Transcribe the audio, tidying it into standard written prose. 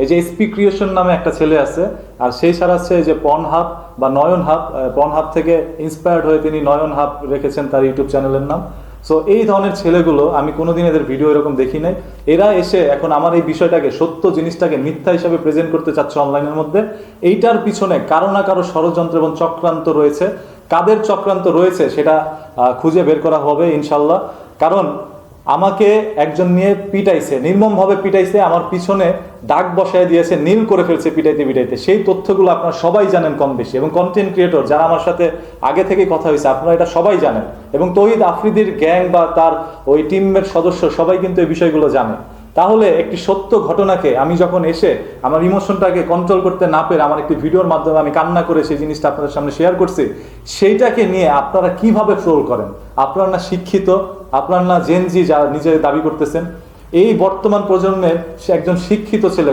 এই যে SP creation নামে একটা ছেলে আছে, আর সেই সারাচ্ছে যে পর্নহাব বা নয়ন হাব, পর্নহাব থেকে ইন্সপায়ার্ড হয়ে তিনি নয়ন হাব রেখেছেন তার ইউটিউব চ্যানেলের নাম। সো এই ধরনের ছেলেগুলো আমি কোনোদিন এদের ভিডিও এরকম দেখি নাই। এরা এসে এখন আমার এই বিষয়টাকে, সত্য জিনিসটাকে মিথ্যা হিসাবে প্রেজেন্ট করতে চাচ্ছে অনলাইনের মধ্যে। এইটার পিছনে কারো না কারো ষড়যন্ত্র এবং চক্রান্ত রয়েছে। কাদের চক্রান্ত রয়েছে সেটা খুঁজে বের করা হবে ইনশাল্লাহ। কারণ আমাকে একজন নিয়ে পিটাইছে, নির্মমভাবে পিটাইছে, আমার পিছনে দাগ বসায় দিয়েছে, নীল করে ফেলছে পিটাইতে পিটাইতে। সেই তথ্যগুলো আপনারা সবাই জানেন কম বেশি, এবং কন্টেন্ট ক্রিয়েটর যারা আমার সাথে আগে থেকে কথা হয়েছে আপনারা এটা সবাই জানেন, এবং তৌহিদ আফ্রিদির গ্যাং বা তার ওই টিমের সদস্য সবাই কিন্তু এই বিষয়গুলো জানে। তাহলে একটি সত্য ঘটনাকে আমি যখন এসে আমার ইমোশনটাকে কন্ট্রোল করতে না পেরে আমার একটি ভিডিওর মাধ্যমে আমি কান্না করে সেই জিনিসটা আপনাদের সামনে শেয়ার করছি, সেইটাকে নিয়ে আপনারা কিভাবে ট্রোল করেন? আপনারা না শিক্ষিত, আপনারা না জেনজি যারা নিজে দাবি করতেছেন? এই বর্তমান প্রজন্মের সে একজন শিক্ষিত ছেলে